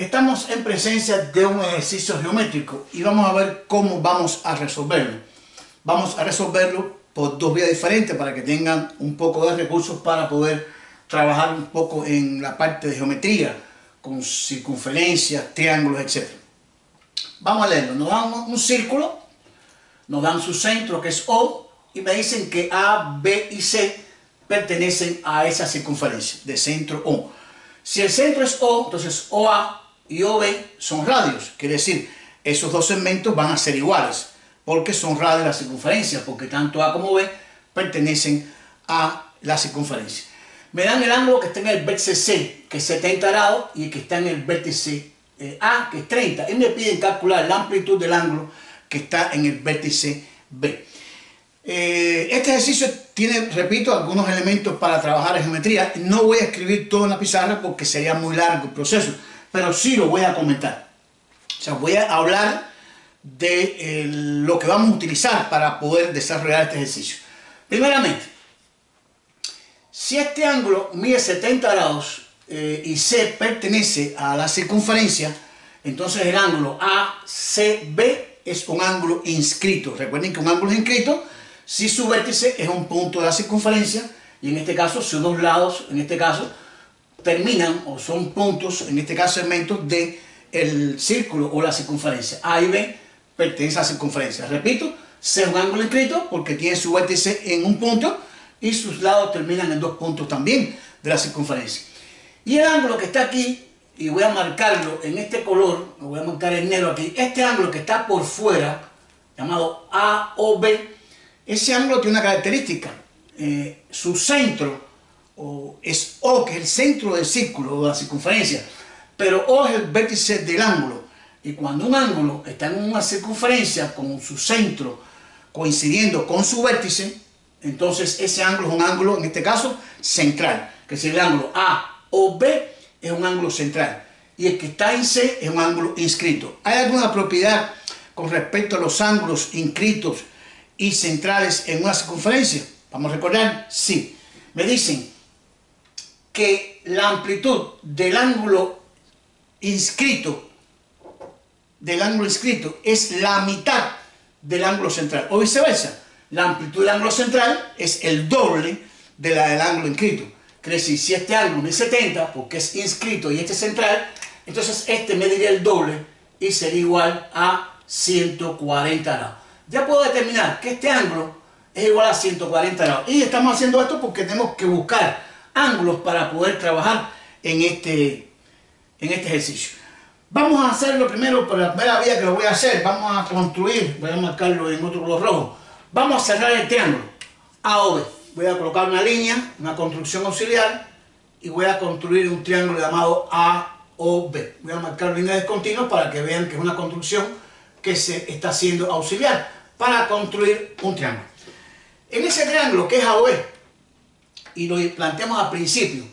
Estamos en presencia de un ejercicio geométrico y vamos a ver cómo vamos a resolverlo. Vamos a resolverlo por dos vías diferentes para que tengan un poco de recursos para poder trabajar un poco en la parte de geometría, con circunferencias, triángulos, etc. Vamos a leerlo. Nos dan un círculo, nos dan su centro que es O y me dicen que A, B y C pertenecen a esa circunferencia de centro O. Si el centro es O, entonces OA y OB son radios, quiere decir, esos dos segmentos van a ser iguales, porque son radios de la circunferencia, porque tanto A como B pertenecen a la circunferencia. Me dan el ángulo que está en el vértice C, que es 70 grados, y el que está en el vértice A, que es 30, y me piden calcular la amplitud del ángulo que está en el vértice B. Este ejercicio tiene, repito, algunos elementos para trabajar en geometría. No voy a escribir todo en la pizarra porque sería muy largo el proceso, pero sí lo voy a comentar. O sea, voy a hablar de lo que vamos a utilizar para poder desarrollar este ejercicio. Primeramente, si este ángulo mide 70 grados y C pertenece a la circunferencia, entonces el ángulo ACB es un ángulo inscrito. Recuerden que un ángulo es inscrito si su vértice es un punto de la circunferencia, y en este caso, si unos lados, en este caso, terminan o son puntos, en este caso segmentos del círculo o la circunferencia. A y B pertenecen a la circunferencia. Repito, C es un ángulo inscrito porque tiene su vértice en un punto y sus lados terminan en dos puntos también de la circunferencia. Y el ángulo que está aquí, y voy a marcarlo en este color, lo voy a marcar en negro aquí, este ángulo que está por fuera, llamado AOB, ese ángulo tiene una característica. Su centro es O, que es el centro del círculo o de la circunferencia, pero O es el vértice del ángulo. Y cuando un ángulo está en una circunferencia con su centro coincidiendo con su vértice, entonces ese ángulo es un ángulo, en este caso, central. Que si el ángulo AOB es un ángulo central y el que está en C es un ángulo inscrito. ¿Hay alguna propiedad con respecto a los ángulos inscritos y centrales en una circunferencia? Vamos a recordar, sí. Me dicen que la amplitud del ángulo inscrito es la mitad del ángulo central, o viceversa. La amplitud del ángulo central es el doble de la del ángulo inscrito. Quiere decir, si este ángulo es 70, porque es inscrito y este es central, entonces este mediría el doble y sería igual a 140 grados. Ya puedo determinar que este ángulo es igual a 140 grados. Y estamos haciendo esto porque tenemos que buscar ángulos para poder trabajar en este ejercicio. Vamos a hacerlo primero por la primera vía que lo voy a hacer. Vamos a construir, voy a marcarlo en otro color rojo. Vamos a cerrar el triángulo AOB. Voy a colocar una línea, una construcción auxiliar, y voy a construir un triángulo llamado AOB. Voy a marcar líneas discontinuas para que vean que es una construcción que se está haciendo auxiliar para construir un triángulo. En ese triángulo que es AOB, y lo planteamos al principio,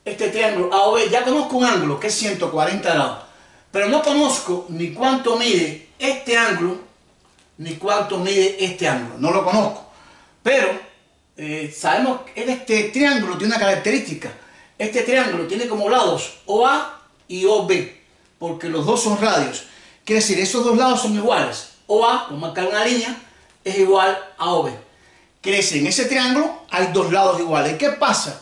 este triángulo AOB, ya conozco un ángulo que es 140 grados, pero no conozco ni cuánto mide este ángulo, ni cuánto mide este ángulo, no lo conozco. Pero sabemos que este triángulo tiene una característica. Este triángulo tiene como lados OA y OB, porque los dos son radios. Quiere decir, esos dos lados son iguales. OA, por marcar una línea, es igual a OB. Quiere decir, en ese triángulo hay dos lados iguales. ¿Qué pasa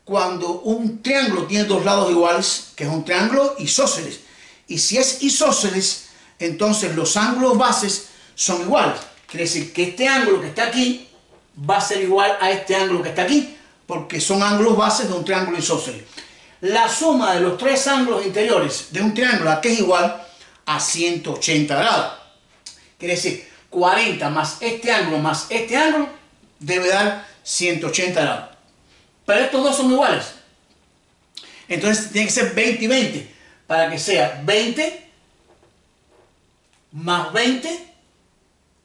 cuando un triángulo tiene dos lados iguales? Que es un triángulo isósceles. Y si es isósceles, entonces los ángulos bases son iguales. Quiere decir que este ángulo que está aquí va a ser igual a este ángulo que está aquí, porque son ángulos bases de un triángulo isósceles. La suma de los tres ángulos interiores de un triángulo aquí es igual a 180 grados. Quiere decir, 40 más este ángulo debe dar 180 grados. Pero estos dos son iguales. Entonces tiene que ser 20 y 20, para que sea 20 más 20,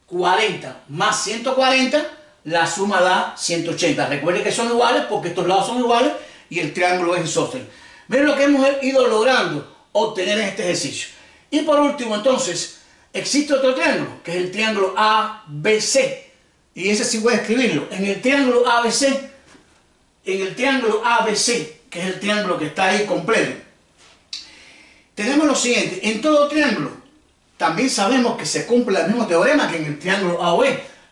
40 más 140, la suma da 180. Recuerden que son iguales porque estos lados son iguales y el triángulo es isósceles. Miren lo que hemos ido logrando obtener en este ejercicio. Y por último, entonces, existe otro triángulo, que es el triángulo ABC. Y ese sí voy a escribirlo. En el triángulo ABC, que es el triángulo que está ahí completo, tenemos los siguiente, en todo triángulo, también sabemos que se cumple el mismo teorema que en el triángulo AOB.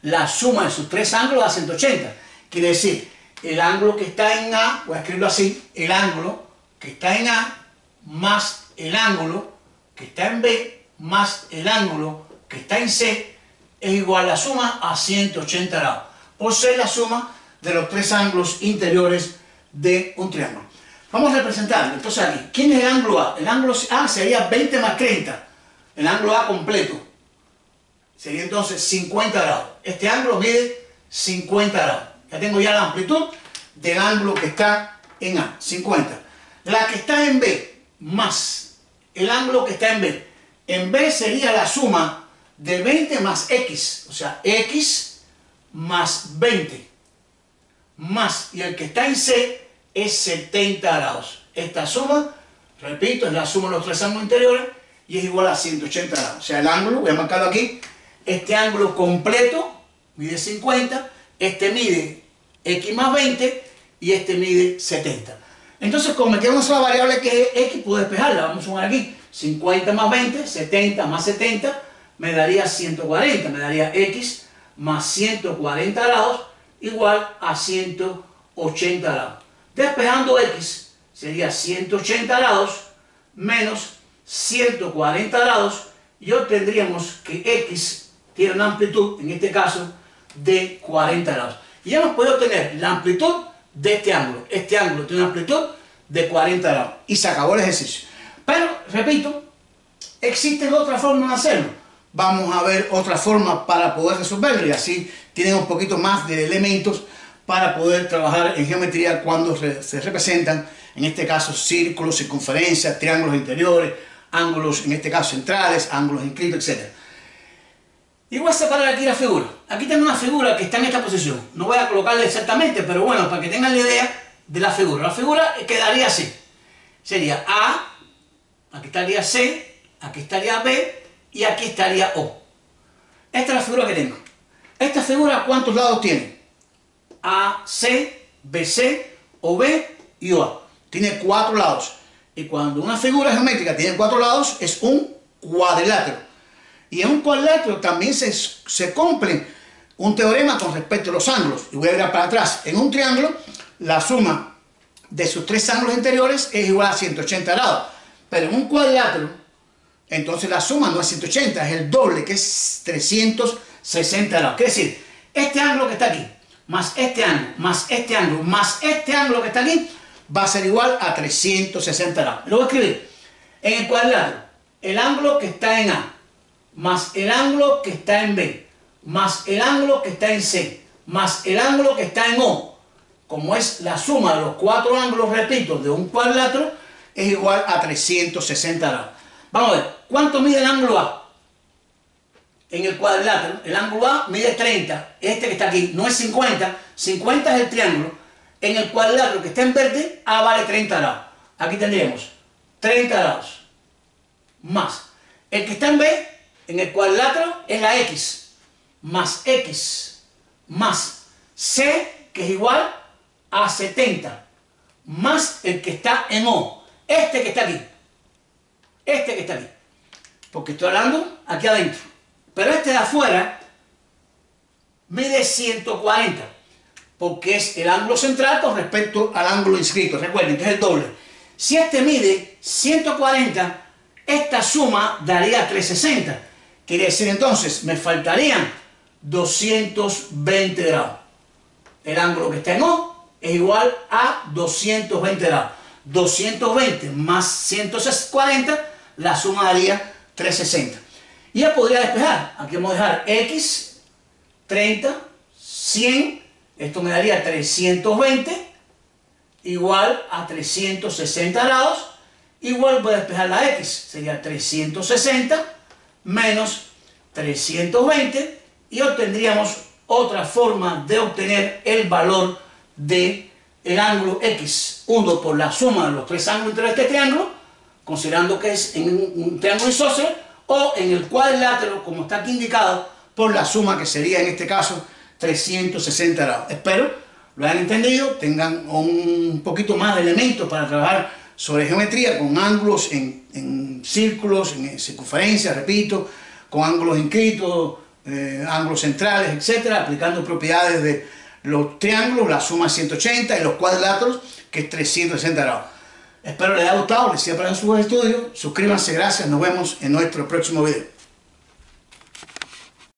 La suma de sus tres ángulos da 180. Quiere decir, el ángulo que está en A, voy a escribirlo así, el ángulo que está en A más el ángulo que está en B más el ángulo que está en C es igual a la suma a 180 grados, por ser la suma de los tres ángulos interiores de un triángulo. Vamos a representarlo. Entonces aquí, ¿quién es el ángulo A? El ángulo A sería 20 más 30, el ángulo A completo. Sería entonces 50 grados. Este ángulo mide 50 grados. Ya tengo ya la amplitud del ángulo que está en A, 50. La que está en B más el ángulo que está en B. En B sería la suma de 20 más X, o sea, X más 20, más, y el que está en C es 70 grados. Esta suma, repito, es la suma de los tres ángulos interiores y es igual a 180 grados. O sea, el ángulo, voy a marcarlo aquí, este ángulo completo mide 50, este mide X más 20 y este mide 70. Entonces, como me queda una sola variable que es X, puedo despejarla. Vamos a sumar aquí 50 más 20, 70 más 70, me daría 140, me daría X más 140 grados igual a 180 grados. Despejando X sería 180 grados menos 140 grados y obtendríamos que X tiene una amplitud, en este caso, de 40 grados. Y ya hemos podido obtener la amplitud de este ángulo. Este ángulo tiene una amplitud de 40 grados. Y se acabó el ejercicio. Pero, repito, existen otras formas de hacerlo. Vamos a ver otra forma para poder resolverlo y así tienen un poquito más de elementos para poder trabajar en geometría cuando se representan, en este caso, círculos, circunferencias, triángulos interiores, ángulos, en este caso, centrales, ángulos inscritos, etc. Y voy a separar aquí la figura. Aquí tengo una figura que está en esta posición. No voy a colocarla exactamente, pero bueno, para que tengan la idea de la figura. La figura quedaría así. Sería A, aquí estaría C, aquí estaría B y aquí estaría O. Esta es la figura que tengo. Esta figura, ¿cuántos lados tiene? A, C, B, C, OB y OA. Tiene 4 lados. Y cuando una figura geométrica tiene 4 lados, es un cuadrilátero. Y en un cuadrilátero también se cumple un teorema con respecto a los ángulos. Y voy a ir para atrás. En un triángulo, la suma de sus tres ángulos interiores es igual a 180 grados. Pero en un cuadrilátero, entonces la suma no es 180, es el doble, que es 360 grados. Quiere decir, este ángulo que está aquí, más este ángulo, más este ángulo, más este ángulo que está aquí, va a ser igual a 360 grados. Lo voy a escribir. En el cuadrilátero, el ángulo que está en A, más el ángulo que está en B, más el ángulo que está en C, más el ángulo que está en O, como es la suma de los 4 ángulos, repito, de un cuadrilátero, es igual a 360 grados. Vamos a ver, ¿cuánto mide el ángulo A? En el cuadrilátero, el ángulo A mide 30, este que está aquí no es 50, 50 es el triángulo. En el cuadrilátero que está en verde, A vale 30 grados. Aquí tendríamos 30 grados, más el que está en B, en el cuadrilátero es la X, más C, que es igual a 70, más el que está en O, este que está aquí, porque estoy hablando aquí adentro, pero este de afuera mide 140, porque es el ángulo central con respecto al ángulo inscrito, recuerden que es el doble. Si este mide 140, esta suma daría 360. Quiere decir entonces, me faltarían 220 grados. El ángulo que está en O es igual a 220 grados. 220 más 140, la suma daría 360. Y ya podría despejar. Aquí vamos a dejar X, 30, 100. Esto me daría 320 igual a 360 grados. Igual voy a despejar la X. Sería 360 menos 320 y obtendríamos otra forma de obtener el valor del ángulo X. Uno por la suma de los tres ángulos entre este triángulo, considerando que es en un triángulo isósceles, o en el cuadrilátero, como está aquí indicado, por la suma que sería en este caso 360 grados. Espero lo hayan entendido, tengan un poquito más de elementos para trabajar sobre geometría con ángulos en círculos, en circunferencias, repito, con ángulos inscritos, ángulos centrales, etcétera, aplicando propiedades de los triángulos, la suma es 180 y los cuadriláteros, que es 360 grados. Espero les haya gustado, les sirva para sus estudios. Suscríbanse, gracias, nos vemos en nuestro próximo video.